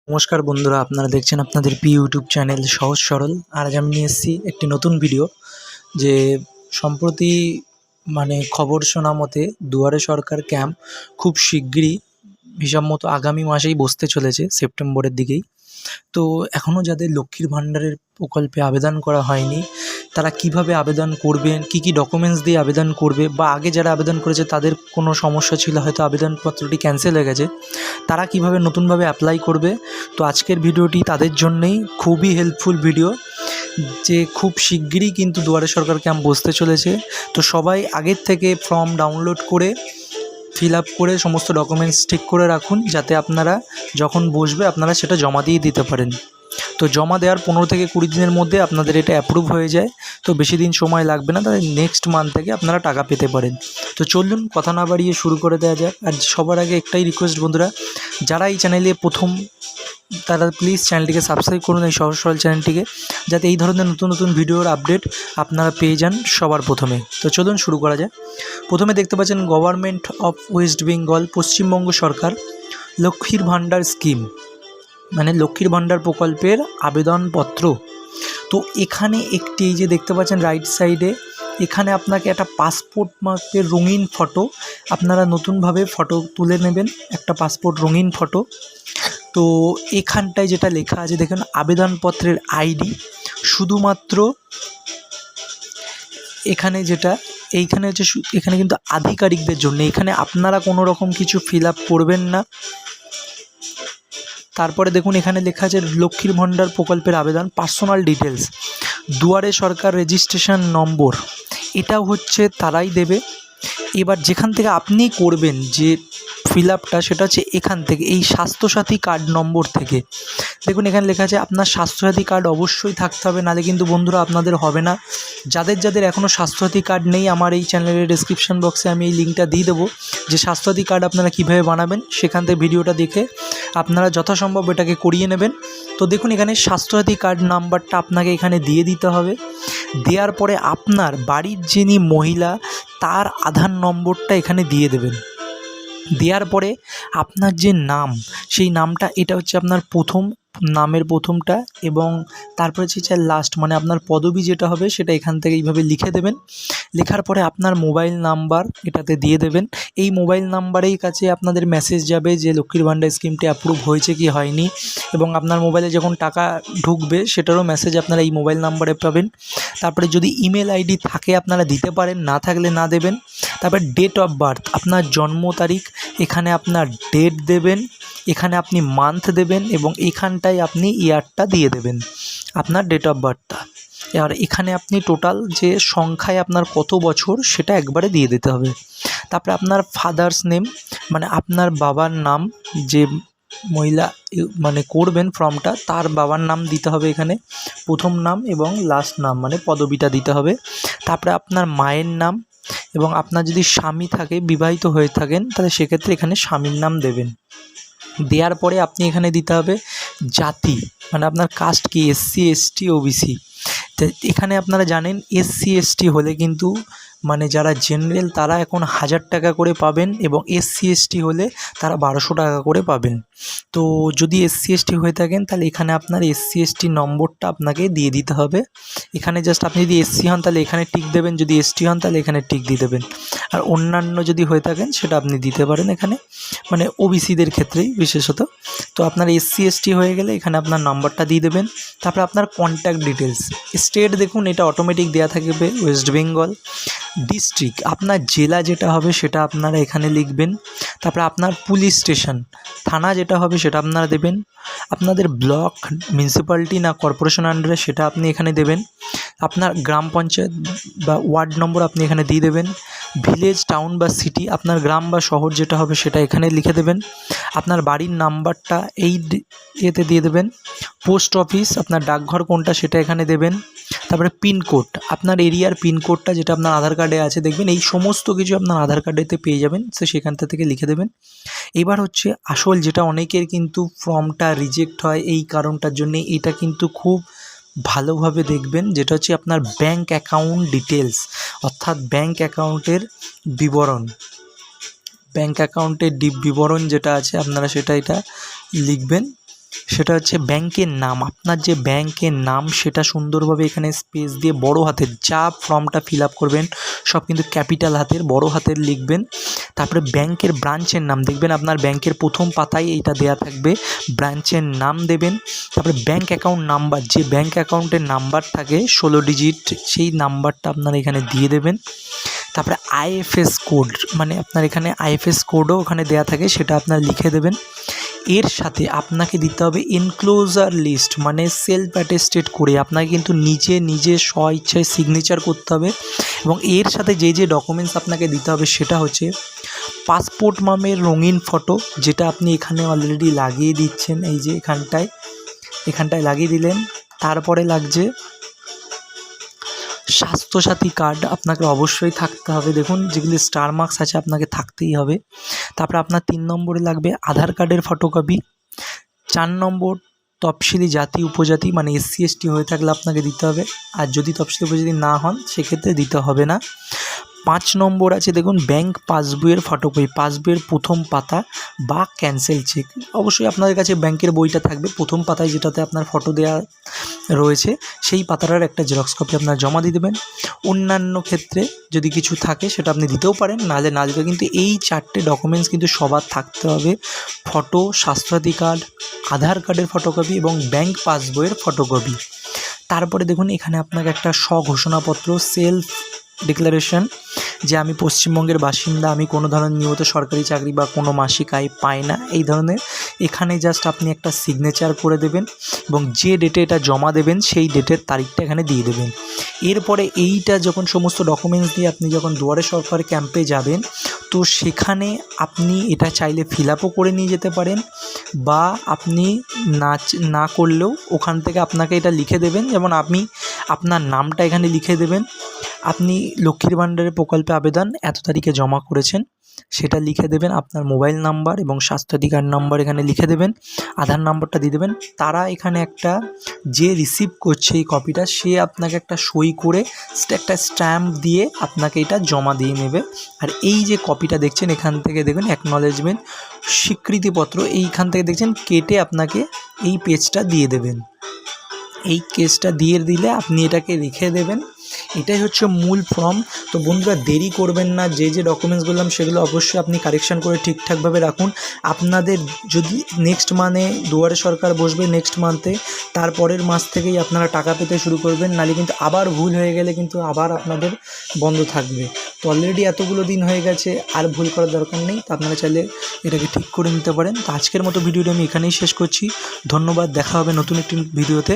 নমস্কার বন্ধুরা, আপনারা দেখছেন আপনাদের ইউটিউব চ্যানেল সহজ সরল। আর আজ আমি নিয়ে এসেছি একটি নতুন ভিডিও। যে সম্প্রতি খবর শোনা মতে দুয়ারে সরকার ক্যাম্প খুব শিগগিরই হিসাব মতো আগামী মাসেই বসতে চলেছে, সেপ্টেম্বরের দিকেই। তো এখনও যাদের লক্ষ্মীর ভাণ্ডারের প্রকল্পে আবেদন করা হয়নি, তারা কিভাবে আবেদন করবেন, কী কী ডকুমেন্টস দিয়ে আবেদন করবে, বা আগে যারা আবেদন করেছে তাদের কোনো সমস্যা ছিল, হয়তো আবেদনপত্রটি ক্যান্সেল হয়ে গেছে, তারা কিভাবে নতুনভাবে অ্যাপ্লাই করবে। তো আজকের ভিডিওটি তাদের জন্যেই খুবই হেল্পফুল ভিডিও, যে খুব শিগগিরই কিন্তু দুয়ারে সরকার ক্যাম্প বসতে চলেছে। তো সবাই আগের থেকে ফর্ম ডাউনলোড করে ফিল আপ করে সমস্ত ডকুমেন্টস ঠিক করে রাখুন, যাতে আপনারা যখন বসবে আপনারা সেটা জমা দিয়ে দিতে পারেন। তো জমা দেওয়ার 15 থেকে 20 দিনের মধ্যে আপনাদের এটা অ্যাপ্রুভ হয়ে যায়। তো বেশি দিন সময় লাগবে না, তাহলে নেক্সট মান্থ থেকে আপনারা টাকা পেতে পারেন। তো চলুন কথা না বাড়িয়ে শুরু করে দেওয়া যাক। আর সবার আগে একটাই রিকোয়েস্ট বন্ধুরা, যারা এই চ্যানেলে প্রথম, তারা প্লিজ চ্যানেলটিকে সাবস্ক্রাইব করুন, এই সহজ সরল চ্যানেলটিকে, যাতে এই ধরনের নতুন নতুন ভিডিওর আপডেট আপনারা পেয়ে যান সবার প্রথমে। তো চলুন শুরু করা যায়। প্রথমে দেখতে পাচ্ছেন government of West Bengal, Paschimbanga সরকার লক্ষ্মীর ভাণ্ডার স্কিম, লক্ষ্মীর ভাণ্ডার প্রকল্পের আবেদনপত্র। তো এখানে একটি, এই যে দেখতে পাচ্ছেন রাইট সাইডে, এখানে আপনাকে একটা পাসপোর্ট মাপের রঙিন ফটো, আপনারা নতুনভাবে ফটো তুলে নেবেন, একটা পাসপোর্ট রঙিন ফটো। তো এখানটায় যেটা লেখা আছে দেখুন, আবেদনপত্রের আইডি, শুধুমাত্র এখানে যেটা এইখানে হচ্ছে, এখানে কিন্তু আধিকারিকদের জন্য, এখানে আপনারা কোনো রকম কিছু ফিল আপ করবেন না। তারপরে দেখুন এখানে লেখা আছে লক্ষ্মীর ভাণ্ডার প্রকল্পের আবেদন, পার্সোনাল ডিটেলস, দুয়ারে সরকার রেজিস্ট্রেশন নম্বর, এটাও হচ্ছে তারাই দেবে। এবার যেখান থেকে আপনি করবেন যে ফিল আপটা, সেটা হচ্ছে এখান থেকে, এই স্বাস্থ্যসাথী কার্ড নম্বর থেকে। দেখুন এখানে লেখা আছে আপনার স্বাস্থ্যসাথী কার্ড অবশ্যই থাকতে হবে, নাহলে কিন্তু বন্ধুরা আপনাদের হবে না। যাদের যাদের এখনও স্বাস্থ্যসাথী কার্ড নেই, আমার এই চ্যানেলের ডেসক্রিপশন বক্সে আমি এই লিঙ্কটা দিয়ে দেবো, যে স্বাস্থ্যসাথী কার্ড আপনারা কীভাবে বানাবেন, সেখান থেকে ভিডিওটা দেখে আপনারা যথাসম্ভব এটাকে করিয়ে নেবেন। তো দেখুন এখানে স্বাস্থ্যসাথী কার্ড নাম্বারটা আপনাকে এখানে দিয়ে দিতে হবে। দেওয়ার পরে আপনার বাড়ির যিনি মহিলা, তার আধার নম্বরটা এখানে দিয়ে দেবেন। দেওয়ার পরে আপনার যে নাম, সেই নামটা, এটা হচ্ছে আপনার প্রথম নামের প্রথমটা, এবং তারপরে হচ্ছে লাস্ট, আপনার পদবি যেটা হবে সেটা এখান থেকে এইভাবে লিখে দেবেন। লেখার পরে আপনার মোবাইল নাম্বার এটাতে দিয়ে দেবেন। এই মোবাইল নাম্বারেই কাছে আপনাদের মেসেজ যাবে যে লক্ষ্মীর ভাণ্ডার স্কিমটি অ্যাপ্রুভ হয়েছে কি হয়নি, এবং আপনার মোবাইলে যখন টাকা ঢুকবে সেটারও মেসেজ আপনারা এই মোবাইল নাম্বারে পাবেন। তারপরে যদি ইমেল আইডি থাকে আপনারা দিতে পারেন, না থাকলে না দেবেন। তারপর ডেট অফ বার্থ, আপনার জন্ম তারিখ, এখানে আপনার ডেট দেবেন, এখানে আপনি মান্থ দেবেন, এবং এখানটায় আপনি ইয়ারটা দিয়ে দেবেন, আপনার ডেট অফ বার্থটা। আর এখানে আপনি টোটাল যে সংখ্যায় আপনার কত বছর, সেটা একবারে দিয়ে দিতে হবে। তারপরে আপনার ফাদার্স নেম, আপনার বাবার নাম, যে মহিলা করবেন ফর্মটা, তার বাবার নাম দিতে হবে এখানে, প্রথম নাম এবং লাস্ট নাম, পদবিটা দিতে হবে। তারপরে আপনার মায়ের নাম, এবং আপনার যদি স্বামী থাকে, বিবাহিত হয়ে থাকেন, তাহলে সেক্ষেত্রে এখানে স্বামীর নাম দেবেন। দেওয়ার পরে আপনি এখানে দিতে হবে জাতি, আপনার কাস্ট কি, SC ST OBC। তো এখানে আপনারা জানেন SC ST হলে কিন্তু যারা জেনারেল তারা এখন 1000 টাকা করে পাবেন, এবং SC ST হলে তারা 1200 টাকা করে পাবেন। তো যদি SC ST হয়ে থাকেন, তাহলে এখানে আপনার SC ST নম্বরটা আপনাকে দিয়ে দিতে হবে। এখানে জাস্ট আপনি যদি SC হন তাহলে এখানে টিক দেবেন, যদি ST হন তাহলে এখানে টিক দিয়ে দেবেন। আর অন্যান্য যদি হয়ে থাকেন সেটা আপনি দিতে পারেন এখানে, OBCদের ক্ষেত্রেই বিশেষত। তো আপনার SC ST হয়ে গেলে এখানে আপনার নাম্বারটা দিয়ে দেবেন। তারপরে আপনার কন্ট্যাক্ট ডিটেলস, স্টেট দেখুন এটা অটোমেটিক দেওয়া থাকবে ওয়েস্ট বেঙ্গল। ডিস্ট্রিক্ট, আপনার জেলা যেটা হবে সেটা আপনারা এখানে লিখবেন। তারপরে আপনার পুলিশ স্টেশন, থানা যেটা হবে সেটা আপনারা দেবেন। আপনাদের ব্লক, মিউনিসিপ্যালিটি না কর্পোরেশন আন্ডারে, সেটা আপনি এখানে দেবেন। আপনার গ্রাম পঞ্চায়েত বা ওয়ার্ড নম্বর আপনি এখানে দিয়ে দেবেন। ভিলেজ, টাউন বা সিটি, আপনার গ্রাম বা শহর যেটা হবে সেটা এখানে লিখে দেবেন। আপনার বাড়ির নাম্বারটা এই এতে দিয়ে দেবেন। পোস্ট অফিস, আপনার ডাকঘর কোনটা সেটা এখানে দেবেন। তারপরে পিনকোড, আপনার এরিয়ার পিনকোডটা যেটা আপনার আধার কার্ডে আছে, দেখবেন এই সমস্ত কিছু আপনার আধার কার্ডেতে পেয়ে যাবেন, সো সেখানটা থেকে লিখে দেবেন। এবার হচ্ছে আসল, যেটা অনেকের কিন্তু ফর্মটা রিজেক্ট হয় এই কারণটার জন্যে, এটা কিন্তু খুব ভালোভাবে দেখবেন, যেটা হচ্ছে আপনার ব্যাঙ্ক অ্যাকাউন্ট ডিটেলস, অর্থাৎ ব্যাঙ্ক অ্যাকাউন্টের বিবরণ। ব্যাঙ্ক অ্যাকাউন্টের বিবরণ যেটা আছে আপনারা সেটা এটা লিখবেন। সেটা হচ্ছে ব্যাংকের নাম। আপনার যে ব্যাংকের নাম সেটা সুন্দরভাবে এখানে স্পেস দিয়ে বড় হাতের, যা ফর্মটা ফিল আপ করবেন সব কিন্তু ক্যাপিটাল হাতের বড় হাতের লিখবেন। তারপরে ব্যাংকের ব্রাঞ্চের নাম দেখবেন, আপনার ব্যাংকের প্রথম পাতায় এইটা দেয়া থাকবে, ব্রাঞ্চের নাম দেবেন। তারপরে ব্যাংক অ্যাকাউন্ট নাম্বার, যে ব্যাংক অ্যাকাউন্টের নাম্বার থাকে 16 ডিজিট, সেই নাম্বারটা আপনারা এখানে দিয়ে দেবেন। তারপরে আইএফএস কোড, মানে আপনার এখানে আইএফএস কোডও ওখানে দেয়া থাকে, সেটা আপনারা লিখে দেবেন। এর সাথে আপনাকে দিতে হবে এনক্লোজার লিস্ট, মানে সেলফ অ্যাটেস্টেড করে আপনাকে কিন্তু নিজে স্ব ইচ্ছায় সিগনেচার করতে হবে। এবং এর সাথে যে যে ডকুমেন্টস আপনাকে দিতে হবে সেটা হচ্ছে পাসপোর্ট মামের রঙিন ফটো, যেটা আপনি এখানে অলরেডি লাগিয়ে দিচ্ছেন, এই যে এখানটায় লাগিয়ে দিলেন। তারপরে লাগছে স্বাস্থ্যসাথী কার্ড, আপনাকে অবশ্যই থাকতে হবে, দেখুন যেগুলি স্টার মার্কস আছে আপনাকে থাকতেই হবে। তারপরে আপনার 3 নম্বরে লাগবে আধার কার্ডের ফটোকপি। 4 নম্বর তফসিলি জাতি উপজাতি, মানে SC ST হয়ে থাকলে আপনাকে দিতে হবে, আর যদি তফসিলি উপজাতি না হন সেক্ষেত্রে দিতে হবে না। 5 নম্বর আছে দেখুন ব্যাংক পাসবইয়ের ফটোকপি, পাসবইয়ের প্রথম পাতা বা ক্যান্সেল চেক। অবশ্যই আপনাদের কাছে ব্যাংকের বইটা থাকবে, প্রথম পাতায় যেটাতে আপনার ফটো দেওয়া রয়েছে সেই পাতাটার একটা জেরক্স কপি আপনার জমা দিয়ে দেবেন। অন্যান্য ক্ষেত্রে যদি কিছু থাকে সেটা আপনি দিতেও পারেন, নাহলে না দিতে, কিন্তু এই 4টে ডকুমেন্টস কিন্তু সবার থাকতে হবে: ফটো, স্বাস্থ্যসাথী কার্ড, আধার কার্ডের ফটোকপি এবং ব্যাংক পাসবইয়ের ফটোকপি। তারপরে দেখুন এখানে আপনাকে একটা স্বঘোষণাপত্র, সেলফ ডিক্লারেশন, যে আমি পশ্চিমবঙ্গের বাসিন্দা, আমি কোনো ধরনের নিয়মিত সরকারি চাকরি বা কোনো মাসিক আয় পাই না, এই ধরনের। এখানে জাস্ট আপনি একটা সিগনেচার করে দেবেন এবং যে ডেটে এটা জমা দেবেন সেই ডেটের তারিখটা এখানে দিয়ে দেবেন। এরপরে এইটা যখন সমস্ত ডকুমেন্টস দিয়ে আপনি যখন দুয়ারে সরকার ক্যাম্পে যাবেন, তো সেখানে আপনি এটা চাইলে ফিল আপও করে নিয়ে যেতে পারেন, বা আপনি না করলেও ওখান থেকে আপনাকে এটা লিখে দেবেন। যেমন আপনি আপনার নামটা এখানে লিখে দেবেন, আপনি লক্ষ্মীর ভাণ্ডারের প্রকল্পে আবেদন এত তারিখে জমা করেছেন সেটা লিখে দেবেন, আপনার মোবাইল নাম্বার এবং স্বাস্থ্যসাথী কার্ড নাম্বার এখানে লিখে দেবেন, আধার নাম্বারটা দিয়ে দেবেন। তারা এখানে একটা, যে রিসিভ করছে এই কপিটা, সে আপনাকে একটা সই করে একটা স্ট্যাম্প দিয়ে আপনাকে এটা জমা দিয়ে নেবে। আর এই যে কপিটা দেখছেন এখান থেকে দেখবেন অ্যাকনলেজমেন্ট, স্বীকৃতিপত্র, এইখান থেকে দেখছেন কেটে আপনাকে এই পেজটা দিয়ে দেবেন। এই কেসটা দিয়ে দিলে আপনি এটাকে রেখে দেবেন। এটাই হচ্ছে মূল ফর্ম। তো বন্ধুরা দেরি করবেন না, যে যে ডকুমেন্টস বললাম সেগুলো অবশ্যই আপনি কারেকশান করে ঠিকঠাকভাবে রাখুন। আপনাদের যদি নেক্সট মান্থে দুয়ারে সরকার বসবে, নেক্সট মান্থে, তারপরের মাস থেকেই আপনারা টাকা পেতে শুরু করবেন, নাহলে কিন্তু আবার ভুল হয়ে গেলে কিন্তু আবার আপনাদের বন্ধ থাকবে। তো অলরেডি এতগুলো দিন হয়ে গেছে, আর ভুল করার দরকার নেই। তো আপনারা চাইলে এটাকে ঠিক করে নিতে পারেন। তো আজকের মতো ভিডিওটা আমি এখানেই শেষ করছি। ধন্যবাদ, দেখা হবে নতুন একটি ভিডিওতে।